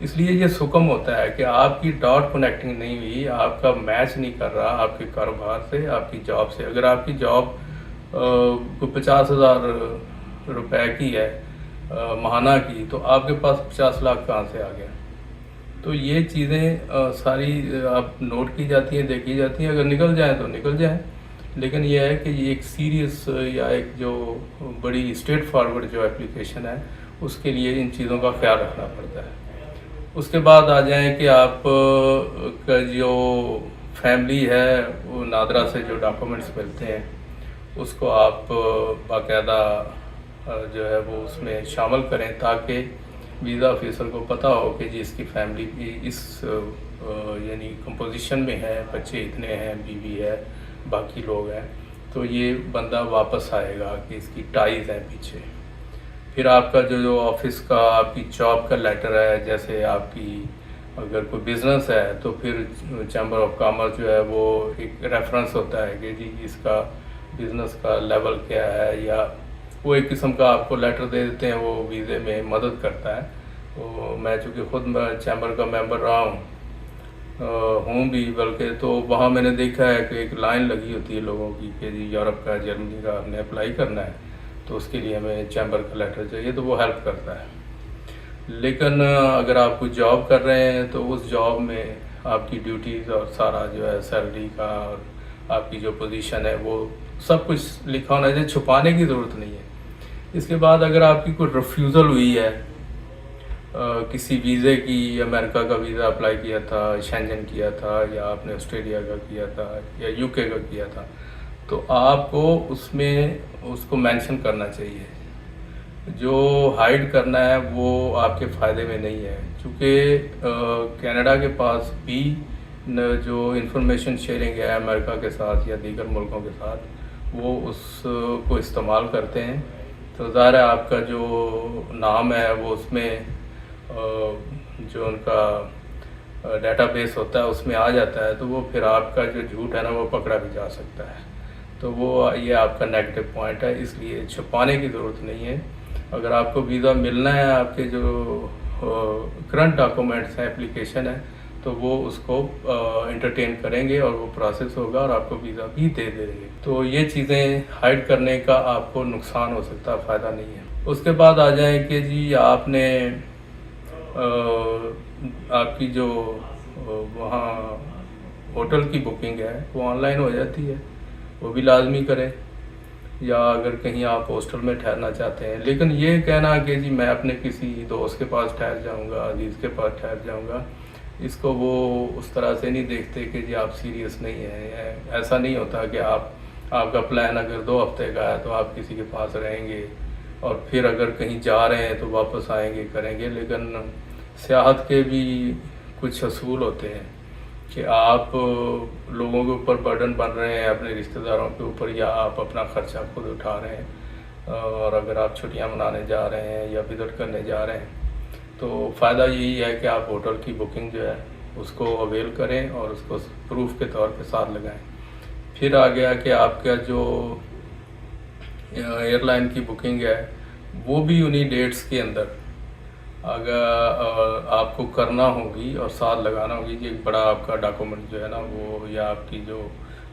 اس لیے یہ سکم ہوتا ہے کہ آپ کی ڈاٹ کنیکٹنگ نہیں ہوئی، آپ کا میچ نہیں کر رہا آپ کے کاروبار سے، آپ کی جاب سے۔ اگر آپ کی جاب کو 50,000 روپے کی ہے ماہانہ کی، تو آپ کے پاس 50 لاکھ کہاں سے آ گیا؟ تو یہ چیزیں ساری آپ نوٹ کی جاتی ہیں، دیکھی جاتی ہیں، اگر نکل جائیں تو نکل جائیں، لیکن یہ ہے کہ یہ ایک سیریس یا ایک جو بڑی اسٹریٹ فارورڈ جو اپلیکیشن ہے، اس کے لیے ان چیزوں کا خیال رکھنا پڑتا ہے۔ اس کے بعد آ جائیں کہ آپ کا جو فیملی ہے، وہ نادرا سے جو ڈاکومنٹس ملتے ہیں اس کو آپ باقاعدہ جو ہے وہ اس میں شامل کریں، تاکہ ویزا آفیسر کو پتہ ہو کہ جی اس کی فیملی بھی اس یعنی کمپوزیشن میں ہے، بچے اتنے ہیں، بیوی ہے، باقی لوگ ہیں، تو یہ بندہ واپس آئے گا کہ اس کی ٹائز ہیں پیچھے۔ پھر آپ کا جو آفس کا آپ کی جاب کا لیٹر ہے، جیسے آپ کی اگر کوئی بزنس ہے تو پھر چیمبر آف کامرس جو ہے وہ ایک ریفرنس ہوتا ہے کہ جی اس کا بزنس کا لیول کیا ہے، یا وہ ایک قسم کا آپ کو لیٹر دے دیتے ہیں، وہ ویزے میں مدد کرتا ہے۔ تو میں چونکہ خود میں چیمبر کا ممبر رہا ہوں بھی، بلکہ تو وہاں میں نے دیکھا ہے کہ ایک لائن لگی ہوتی ہے لوگوں کی کہ جی یورپ کا، جرمنی کا ہم نے اپلائی کرنا ہے، تو اس کے لیے ہمیں چیمبر کا لیٹر چاہیے، تو وہ ہیلپ کرتا ہے۔ لیکن اگر آپ کوئی جاب کر رہے ہیں تو اس جاب میں آپ کی ڈیوٹیز اور سارا جو ہے سیلری کا اور آپ کی جو پوزیشن ہے وہ سب کچھ لکھا ہونا چاہیے، چھپانے کی ضرورت نہیں ہے۔ اس کے بعد اگر آپ کی کوئی ریفیوزل ہوئی ہے کسی ویزے کی، امریکہ کا ویزا اپلائی کیا تھا، شینجن کیا تھا، یا آپ نے آسٹریلیا کا کیا تھا یا یو کے کا کیا تھا، تو آپ کو اس میں اس کو مینشن کرنا چاہیے۔ جو ہائیڈ کرنا ہے وہ آپ کے فائدے میں نہیں ہے، چونکہ کینیڈا کے پاس بھی جو انفارمیشن شیئرنگ ہے امریکہ کے ساتھ یا دیگر ملکوں کے ساتھ، وہ اس کو استعمال کرتے ہیں، تو ظاہر ہے آپ کا جو نام ہے وہ اس میں جو ان کا ڈیٹا بیس ہوتا ہے اس میں آ جاتا ہے، تو وہ پھر آپ کا جو جھوٹ ہے نا وہ پکڑا بھی جا سکتا ہے، تو وہ یہ آپ کا نیگیٹو پوائنٹ ہے۔ اس لیے چھپانے کی ضرورت نہیں ہے۔ اگر آپ کو ویزا ملنا ہے، آپ کے جو کرنٹ ڈاکومنٹس ہیں، اپلیکیشن ہے، تو وہ اس کو انٹرٹین کریں گے اور وہ پروسیس ہوگا اور آپ کو ویزا بھی دے دیں گے۔ تو یہ چیزیں ہائیڈ کرنے کا آپ کو نقصان ہو سکتا ہے، فائدہ نہیں ہے۔ اس کے بعد آ جائیں کہ جی آپ نے آپ کی جو وہاں ہوٹل کی بکنگ ہے وہ آن لائن ہو جاتی ہے، وہ بھی لازمی کریں، یا اگر کہیں آپ ہاسٹل میں ٹھہرنا چاہتے ہیں۔ لیکن یہ کہنا کہ جی میں اپنے کسی دوست کے پاس ٹھہر جاؤں گا، عزیز کے پاس ٹھہر جاؤں گا، اس کو وہ اس طرح سے نہیں دیکھتے کہ جی آپ سیریس نہیں ہیں۔ ایسا نہیں ہوتا کہ آپ کا پلان اگر 2 ہفتے کا ہے تو آپ کسی کے پاس رہیں گے اور پھر اگر کہیں جا رہے ہیں تو واپس آئیں گے، کریں گے۔ لیکن سیاحت کے بھی کچھ اصول ہوتے ہیں کہ آپ لوگوں کے اوپر برڈن بن رہے ہیں، اپنے رشتہ داروں کے اوپر، یا آپ اپنا خرچہ خود اٹھا رہے ہیں، اور اگر آپ چھٹیاں منانے جا رہے ہیں یا وزٹ کرنے جا رہے ہیں، تو فائدہ یہی ہے کہ آپ ہوٹل کی بکنگ جو ہے اس کو اویل کریں اور اس کو پروف کے طور کے ساتھ لگائیں۔ پھر آ گیا کہ آپ کا جو ایئر لائن کی بکنگ ہے وہ بھی انہی ڈیٹس کے اندر اگر آپ کو کرنا ہوگی اور ساتھ لگانا ہوگی کہ ایک بڑا آپ کا ڈاکومنٹ جو ہے نا وہ، یا آپ کی جو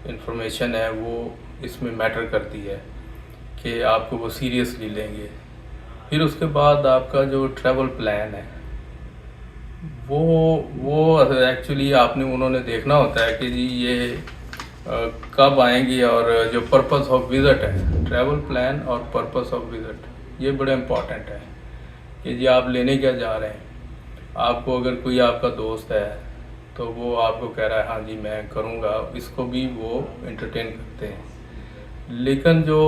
انفارمیشن ہے وہ اس میں میٹر کرتی ہے کہ آپ کو وہ سیریسلی لیں گے۔ پھر اس کے بعد آپ کا جو ٹریول پلان ہے وہ ایکچولی انہوں نے دیکھنا ہوتا ہے کہ جی یہ کب آئیں گی، اور جو پرپس آف وزٹ ہے، ٹریول پلان اور پرپس آف وزٹ یہ بڑے امپورٹنٹ ہے کہ جی آپ لینے کیا جا رہے ہیں۔ آپ کو اگر کوئی آپ کا دوست ہے تو وہ آپ کو کہہ رہا ہے ہاں جی میں کروں گا، اس کو بھی وہ انٹرٹین کرتے ہیں۔ لیکن جو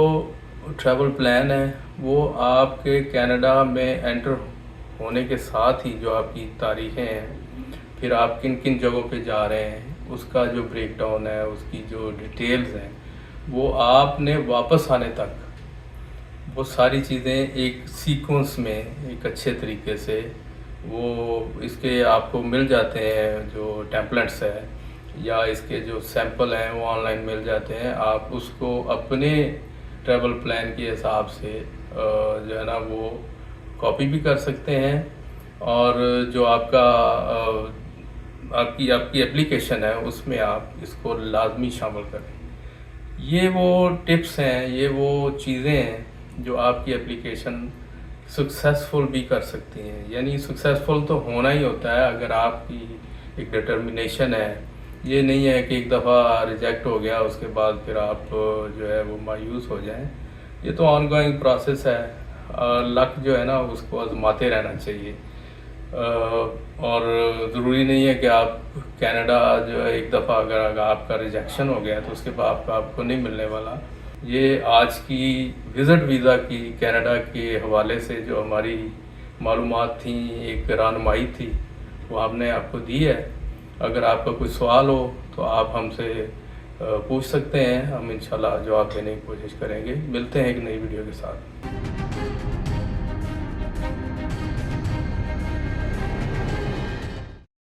ٹریول پلان ہے وہ آپ کے کینیڈا میں انٹر ہونے کے ساتھ ہی جو آپ کی تاریخیں ہیں، پھر آپ کن کن جگہوں پہ جا رہے ہیں، اس کا جو بریک ڈاؤن ہے، اس کی جو ڈیٹیلز ہیں، وہ آپ نے واپس آنے تک وہ ساری چیزیں ایک سیکوینس میں ایک اچھے طریقے سے وہ اس کے آپ کو مل جاتے ہیں، جو ٹیمپلیٹس ہے یا اس کے جو سیمپل ہیں وہ آن لائن مل جاتے ہیں۔ آپ اس کو اپنے ٹریول پلان کے حساب سے جو ہے نا وہ کاپی بھی کر سکتے ہیں، اور جو آپ کا آپ کی اپلیکیشن ہے اس میں آپ اس کو لازمی شامل کریں۔ یہ وہ ٹپس ہیں، یہ وہ چیزیں ہیں جو آپ کی اپلیکیشن سکسیسفل بھی کر سکتی ہیں۔ یعنی سکسیسفل تو ہونا ہی ہوتا ہے اگر آپ کی ایک ڈٹرمنیشن ہے۔ یہ نہیں ہے کہ ایک دفعہ ریجیکٹ ہو گیا اس کے بعد پھر آپ جو ہے وہ مایوس ہو جائیں۔ یہ تو آن گوئنگ پروسیس ہے، لک جو ہے نا اس کو آزماتے رہنا چاہیے، اور ضروری نہیں ہے کہ آپ کینیڈا جو ہے ایک دفعہ اگر آپ کا ریجیکشن ہو گیا تو اس کے بعد آپ کو نہیں ملنے والا۔ یہ آج کی وزٹ ویزا کی کینیڈا کے حوالے سے جو ہماری معلومات تھیں، ایک رہنمائی تھی، وہ ہم نے آپ کو دی ہے۔ اگر آپ کا کوئی سوال ہو تو آپ ہم سے پوچھ سکتے ہیں، ہم انشاءاللہ جواب دینے کی کوشش کریں گے۔ ملتے ہیں ایک نئی ویڈیو کے ساتھ۔